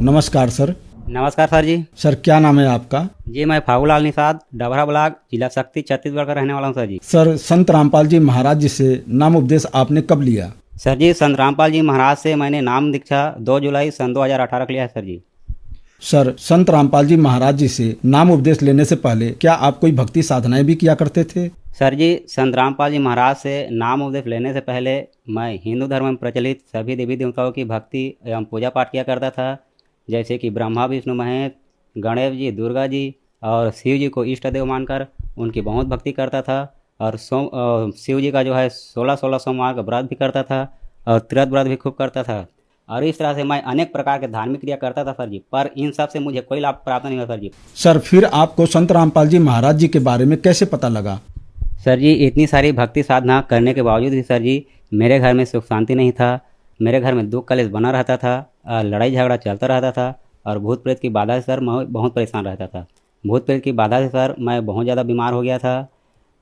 नमस्कार सर। नमस्कार सर जी। सर क्या नाम है आपका? जी मैं फागूलाल निषाद, डबरा ब्लॉक, जिला शक्ति, छत्तीसगढ़ का रहने वाला हूँ सर जी। सर संत रामपाल जी महाराज जी से नाम उपदेश आपने कब लिया? सर जी संत रामपाल जी महाराज से मैंने नाम दीक्षा 2 जुलाई सन 2018 को लिया है सर जी। सर संत रामपाल जी महाराज जी से नाम उपदेश लेने से पहले क्या आप कोई भक्ति साधनाएं भी किया करते थे? सर जी संत रामपाल जी महाराज से नाम उपदेश लेने से पहले मैं हिंदू धर्म में प्रचलित सभी देवी देवताओं की भक्ति एवं पूजा पाठ किया करता था, जैसे कि ब्रह्मा विष्णु महेश, गणेश जी, दुर्गा जी और शिव जी को इष्ट देव मानकर उनकी बहुत भक्ति करता था। और शिव जी का जो है 16 सोमवार का व्रत भी करता था और तीर्थ व्रत भी खूब करता था। और इस तरह से मैं अनेक प्रकार के धार्मिक क्रिया करता था सर जी, पर इन सब से मुझे कोई लाभ प्राप्त नहीं हुआ सर जी। सर फिर आपको संत रामपाल जी महाराज जी के बारे में कैसे पता लगा? सर जी इतनी सारी भक्ति साधना करने के बावजूद भी सर जी मेरे घर में सुख शांति नहीं था। मेरे घर में दुख कलेश बना रहता था, लड़ाई झगड़ा चलता रहता था और भूत प्रेत की बाधा से सर मैं बहुत परेशान रहता था। भूत प्रेत की बाधा से सर मैं बहुत ज़्यादा बीमार हो गया था।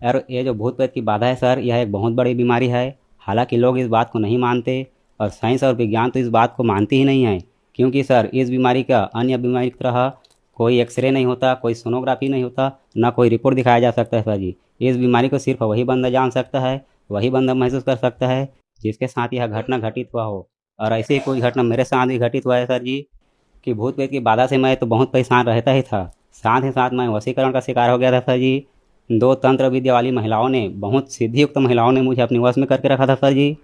और ये जो भूत प्रेत की बाधा है सर, यह एक बहुत बड़ी बीमारी है। हालांकि लोग इस बात को नहीं मानते और साइंस और विज्ञान तो इस बात को मानते ही नहीं है, क्योंकि सर इस बीमारी का अन्य बीमारी की तरह कोई एक्सरे नहीं होता, कोई सोनोग्राफी नहीं होता, ना कोई रिपोर्ट दिखाया जा सकता है सर जी। इस बीमारी को सिर्फ वही बंदा जान सकता है, वही बंदा महसूस कर सकता है जिसके साथ यह घटना घटित हुआ हो। और ऐसे ही कोई घटना मेरे साथ भी घटित हुआ है सर जी, कि भूत प्रेत की बाधा से मैं तो बहुत परेशान रहता ही था, साथ ही साथ मैं वशीकरण का शिकार हो गया था सर जी। 2 तंत्र विद्या वाली महिलाओं ने, बहुत सिद्धियुक्त महिलाओं ने मुझे अपने वश में करके रखा था सर जी।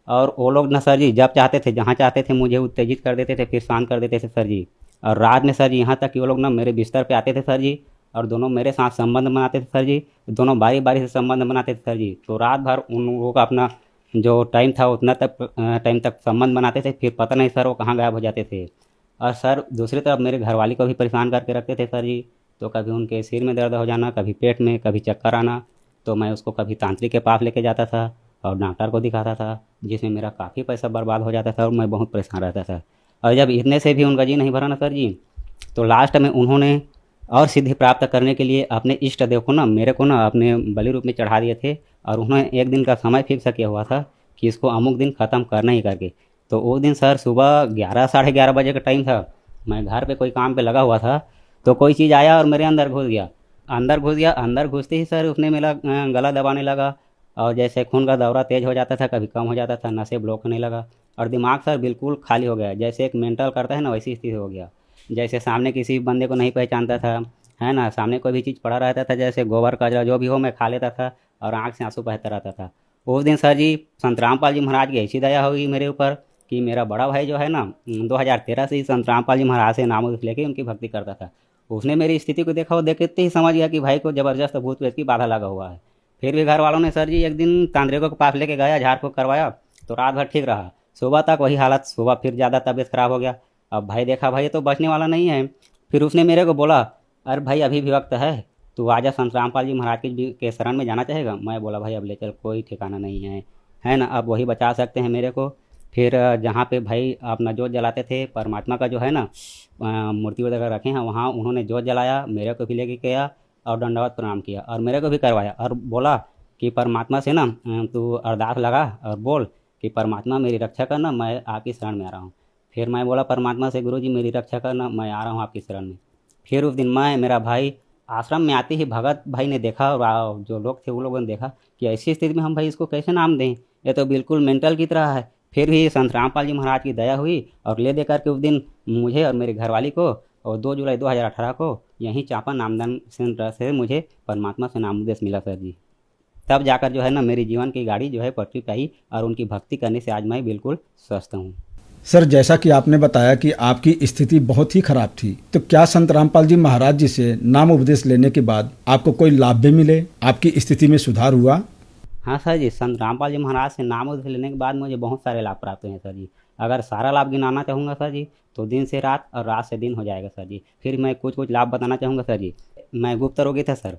और वो लोग ना सर जी जब चाहते थे, जहाँ चाहते थे मुझे उत्तेजित कर देते थे, फिर शांत कर देते थे सर जी। और रात में सर जी यहाँ तक कि वो लोग ना मेरे बिस्तर पे आते थे सर जी, और दोनों मेरे साथ संबंध बनाते थे सर जी। दोनों बारी बारी से संबंध बनाते थे सर जी। तो रात भर उन लोगों का अपना जो टाइम था उतना तक टाइम तक संबंध बनाते थे, फिर पता नहीं सर वो कहाँ गायब हो जाते थे। और सर दूसरी तरफ मेरे घरवाली को भी परेशान करके रखते थे सर जी। तो कभी उनके सिर में दर्द हो जाना, कभी पेट में, कभी चक्कर आना, तो मैं उसको कभी तांत्रिक के पास लेके जाता था और डॉक्टर को दिखाता था, जिसमें मेरा काफ़ी पैसा बर्बाद हो जाता था और मैं बहुत परेशान रहता था। और जब इतने से भी उनका जी नहीं भरा ना सर जी, तो लास्ट में उन्होंने और सिद्धि प्राप्त करने के लिए अपने इष्ट देव को ना, मेरे को ना अपने बलि रूप में चढ़ा दिए थे। और उन्होंने एक दिन का समय फिक्स किया हुआ था कि इसको अमुक दिन ख़त्म करना ही करके। तो वो दिन सर सुबह 11 साढ़े 11 बजे का टाइम था। मैं घर पे कोई काम पे लगा हुआ था, तो कोई चीज़ आया और मेरे अंदर घुस गया। अंदर घुसते ही सर उसने मेरा गला दबाने लगा, और जैसे खून का दौरा तेज़ हो जाता था, कभी कम हो जाता था, नसें ब्लॉक होने लगा और दिमाग सर बिल्कुल खाली हो गया। जैसे एक मेंटल करता है ना, वैसी स्थिति हो गया। जैसे सामने किसी बंदे को नहीं पहचानता था, है ना, सामने कोई भी चीज़ पड़ा रहता था, जैसे गोबर कचरा जो भी हो मैं खा लेता था और आँख से आंसू बहता रहता था। उस दिन सर जी संत रामपाल जी महाराज की ऐसी दया होगी मेरे ऊपर कि मेरा बड़ा भाई जो है ना, 2013 से ही संत रामपाल जी महाराज से नाम लेके उनकी भक्ति करता था। उसने मेरी स्थिति को देखा और देखते ही समझ गया कि भाई को ज़बरदस्त भूत प्रेत की बाधा लगा हुआ है। फिर भी घर वालों ने सर जी एक दिन तांत्रिकों के पास लेके गया, झाड़ फूँक करवाया, तो रात भर ठीक रहा। सुबह तक वही हालत, सुबह फिर ज़्यादा तबीयत खराब हो गया। अब भाई देखा भाई तो बचने वाला नहीं है। फिर उसने मेरे को बोला, अरे भाई अभी भी वक्त है, तू आजा, संत रामपाल जी महाराज के शरण में जाना चाहेगा? मैं बोला भाई अब ले चल, कोई ठिकाना नहीं है ना, अब वही बचा सकते हैं मेरे को। फिर जहाँ पे भाई अपना जोत जलाते थे, परमात्मा का जो है ना मूर्ति वगैरह रखे हैं, वहाँ उन्होंने जोत जलाया, मेरे को भी लेके गया और दंडवत प्रणाम किया और मेरे को भी करवाया और बोला कि परमात्मा से ना तू अरदास लगा और बोल कि परमात्मा मेरी रक्षा करना, मैं आपकी शरण में आ रहा हूँ। फिर मैं बोला परमात्मा से, गुरु जी मेरी रक्षा करना, मैं आ रहा हूँ आपकी शरण में। फिर उस दिन मैं, मेरा भाई, आश्रम में आते ही भगत भाई ने देखा और जो लोग थे वो लोगों ने देखा कि ऐसी स्थिति में हम भाई इसको कैसे नाम दें, ये तो बिल्कुल मेंटल की तरह है। फिर भी संत रामपाल जी महाराज की दया हुई और ले दे करके उस दिन मुझे और मेरी घरवाली को, और 2 जुलाई 2018 को यहीं चापा नामदान सेंटर से मुझे परमात्मा से नामोपदेश मिला सर जी। तब जाकर जो है ना मेरी जीवन की गाड़ी जो है पटरी पे आई और उनकी भक्ति करने से आज मैं बिल्कुल स्वस्थ हूँ। सर जैसा कि आपने बताया कि आपकी स्थिति बहुत ही खराब थी, तो क्या संत रामपाल जी महाराज जी से नाम उपदेश लेने के बाद आपको कोई लाभ भी मिले, आपकी स्थिति में सुधार हुआ? हाँ सर जी, संत रामपाल जी महाराज से नाम उपदेश लेने के बाद मुझे बहुत सारे लाभ प्राप्त हुए हैं सर जी। अगर सारा लाभ गिनाना चाहूँगा सर जी तो दिन से रात और रात से दिन हो जाएगा सर जी। फिर मैं कुछ कुछ लाभ बताना चाहूँगा सर जी। मैं गुप्त रोगी था सर,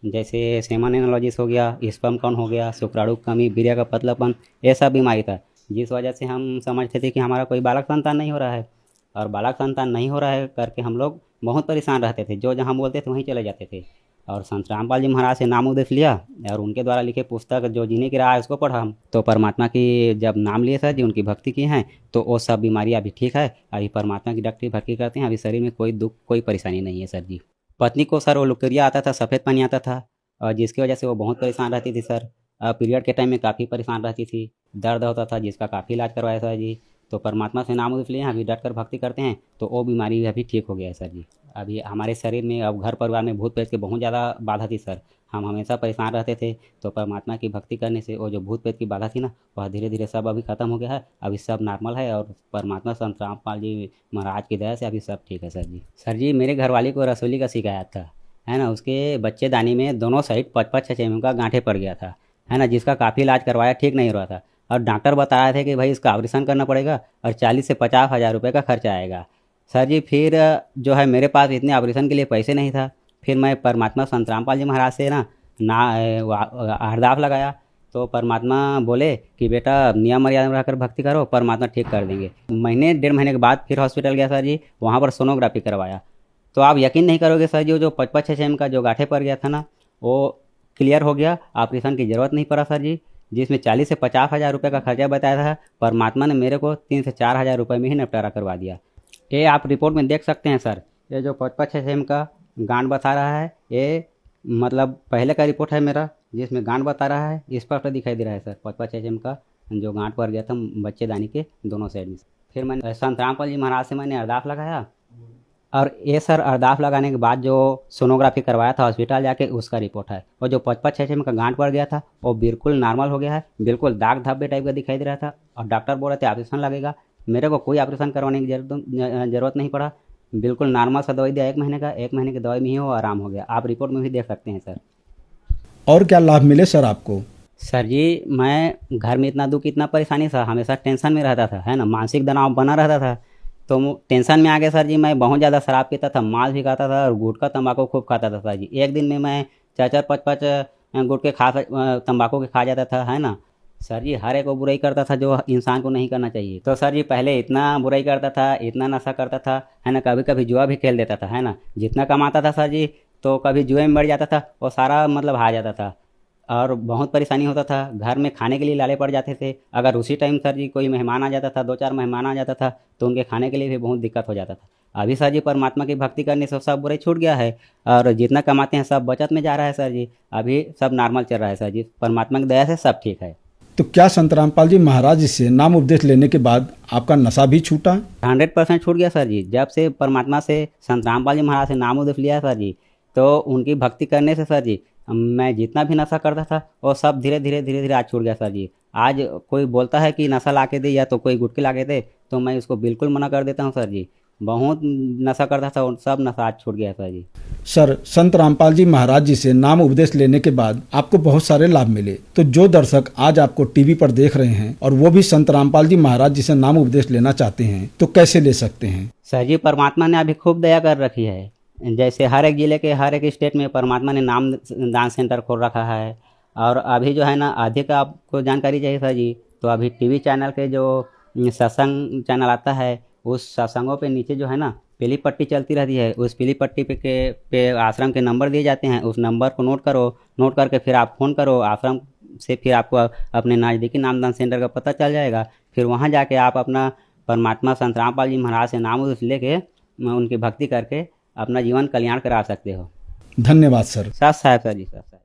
जैसे सेमन एनालॉजिस हो गया, स्पर्म काउंट हो गया, शुक्राणु की कमी, वीर्य का पतलापन, ये सब बीमारी था, जिस वजह से हम समझते थे कि हमारा कोई बालक संतान नहीं हो रहा है। और बालक संतान नहीं हो रहा है करके हम लोग बहुत परेशान रहते थे, जो जहाँ बोलते थे वहीं चले जाते थे। और संत रामपाल जी महाराज से नाम उपदेश लिया और उनके द्वारा लिखे पुस्तक जो जीने की राह है उसको पढ़ा हम। तो परमात्मा की जब नाम लिए सर जी, उनकी भक्ति की हैं, तो वो सब बीमारी अभी ठीक है। अभी परमात्मा की डॉक्टरी भक्ति करते हैं, अभी शरीर में कोई दुख कोई परेशानी नहीं है सर जी। पत्नी को सर वो लुकेरिया आता था, सफ़ेद पानी आता था, और जिसकी वजह से वो बहुत परेशान रहती थी सर। पीरियड के टाइम में काफ़ी परेशान रहती थी, दर्द होता था, जिसका काफ़ी इलाज करवाया सर जी। तो परमात्मा से नाम लिए हैं, अभी डट कर भक्ति करते हैं, तो वो बीमारी भी अभी ठीक हो गया है सर जी। अभी हमारे शरीर में, अब घर परिवार में भूत प्रेत की बहुत ज़्यादा बाधा थी सर। हम हमेशा परेशान रहते थे, तो परमात्मा की भक्ति करने से वो जो भूत प्रेत की बाधा थी ना, वह धीरे धीरे सब अभी ख़त्म हो गया है। अभी सब नॉर्मल है, और परमात्मा संत रामपाल जी महाराज की दया से अभी सब ठीक है सर जी। सर जी, मेरे घरवाली को रसोली का शिकायत था, है ना। उसके बच्चेदानी में दोनों साइड 5-5, 6 mm का गांठे पड़ गया था, है ना, जिसका काफ़ी इलाज करवाया, ठीक नहीं हो रहा था। और डॉक्टर बता रहे थे कि भाई इसका ऑपरेशन करना पड़ेगा और 40 से 50 हज़ार रुपये का खर्चा आएगा सर जी। फिर जो है मेरे पास इतने ऑपरेशन के लिए पैसे नहीं था। फिर मैं परमात्मा संत रामपाल जी महाराज से अरदास लगाया, तो परमात्मा बोले कि बेटा नियम मर्यादा में रहकर भक्ति करो, परमात्मा ठीक कर देंगे। महीने 1.5 महीने के बाद फिर हॉस्पिटल गया सर जी, वहाँ पर सोनोग्राफी करवाया। तो आप यकीन नहीं करोगे सर जी, वो जो 5-5, 6 mm का जो गांठे पड़ गया था ना, वो क्लियर हो गया, ऑपरेशन की ज़रूरत नहीं पड़ा सर जी। जिसमें 40 से 50 हज़ार रुपये का खर्चा बताया था, परमात्मा ने मेरे को 3 से 4 हज़ार रुपये में ही निपटारा करवा दिया। ये आप रिपोर्ट में देख सकते हैं सर। ये जो 5-5, 6 mm का गांठ बता रहा है, ये मतलब पहले का रिपोर्ट है मेरा, जिसमें गांठ बता रहा है, स्पष्ट दिखाई दे रहा है सर। 5-5, 6 mm का जो गांठ पड़ गया था बच्चेदानी के दोनों साइड में। फिर मैंने संत रामपाल जी महाराज से मैंने अरदास लगाया, और ये सर अरदास लगाने के बाद जो सोनोग्राफी करवाया था हॉस्पिटल जाके, उसका रिपोर्ट है। और जो 5-5, 6 mm का गांठ पड़ गया था, वो बिल्कुल नॉर्मल हो गया है, बिल्कुल दाग धब्बे टाइप का दिखाई दे रहा था। और डॉक्टर बोल रहे थे ऑपरेशन लगेगा, मेरे को कोई ऑपरेशन करवाने की ज़रूरत नहीं पड़ा। बिल्कुल नॉर्मल सा दवाई दिया 1 महीने का, 1 महीने की दवाई में ही वो आराम हो गया। आप रिपोर्ट में भी देख सकते हैं सर। और क्या लाभ मिले सर आपको? सर जी, मैं घर में इतना दुख, इतना परेशानी था, हमेशा टेंशन में रहता था, है ना, मानसिक तनाव बना रहता था। तो टेंशन में आ गया सर जी। मैं बहुत ज़्यादा शराब पीता था, मांस भी खाता था, और गुटखा तंबाकू खूब खाता था सर जी। एक दिन में मैं 4-4, 5-5 गुटखे तंबाकू के खा जाता था, है ना सर जी। हर एक को बुराई करता था जो इंसान को नहीं करना चाहिए। तो सर जी पहले इतना बुराई करता था, इतना नशा करता था, है ना, कभी कभी जुआ भी खेल देता था, है ना। जितना कमाता था सर जी, तो कभी जुए में बढ़ जाता था, वो सारा मतलब हार जाता था, और बहुत परेशानी होता था। घर में खाने के लिए लाले पड़ जाते थे। अगर उसी टाइम सर जी कोई मेहमान आ जाता था, 2-4 मेहमान आ जाता था, तो उनके खाने के लिए भी बहुत दिक्कत हो जाता था। अभी सर जी परमात्मा की भक्ति करने से सब बुराई छूट गया है, और जितना कमाते हैं सब बचत में जा रहा है सर जी। अभी सब नॉर्मल चल रहा है सर जी, परमात्मा की दया से सब ठीक है। तो क्या संत रामपाल जी महाराज जी से नाम उपदेश लेने के बाद आपका नशा भी छूटा? 100% छूट गया सर जी। जब से परमात्मा से संत रामपाल जी महाराज से नाम उपदेश लिया सर जी, तो उनकी भक्ति करने से सर जी मैं जितना भी नशा करता था वो सब धीरे धीरे आज छूट गया सर जी। आज कोई बोलता है कि नशा ला के दे, या तो कोई गुटखे ला के दे, तो मैं उसको बिल्कुल मना कर देता हूँ सर जी। बहुत नशा करता था, और सब नशा आज छूट गया सर जी। सर, संत रामपाल जी महाराज जी से नाम उपदेश लेने के बाद आपको बहुत सारे लाभ मिले। तो जो दर्शक आज आपको टीवी पर देख रहे हैं और वो भी संत रामपाल जी महाराज जी से नाम उपदेश लेना चाहते हैं, तो कैसे ले सकते हैं? सर जी, परमात्मा ने अभी खूब दया कर रखी है। जैसे हर एक ज़िले के, हर एक स्टेट में परमात्मा ने नाम दान सेंटर खोल रखा है। और अभी जो है ना, अधिक आपको जानकारी चाहिए सर जी, तो अभी टीवी चैनल के जो सत्संग चैनल आता है, उस सत्संगों पे नीचे जो है ना पीली पट्टी चलती रहती है। उस पीली पट्टी पे आश्रम के नंबर दिए जाते हैं। उस नंबर को नोट करो, नोट करके फिर आप फ़ोन करो आश्रम से, फिर आपको अपने नज़दीकी नामदान सेंटर का पता चल जाएगा। फिर वहाँ जाके आप अपना परमात्मा संत रामपाल जी महाराज से नाम लेके उनकी भक्ति करके अपना जीवन कल्याण करा सकते हो। धन्यवाद सर। साथ साहब सर जी, साथ साहब।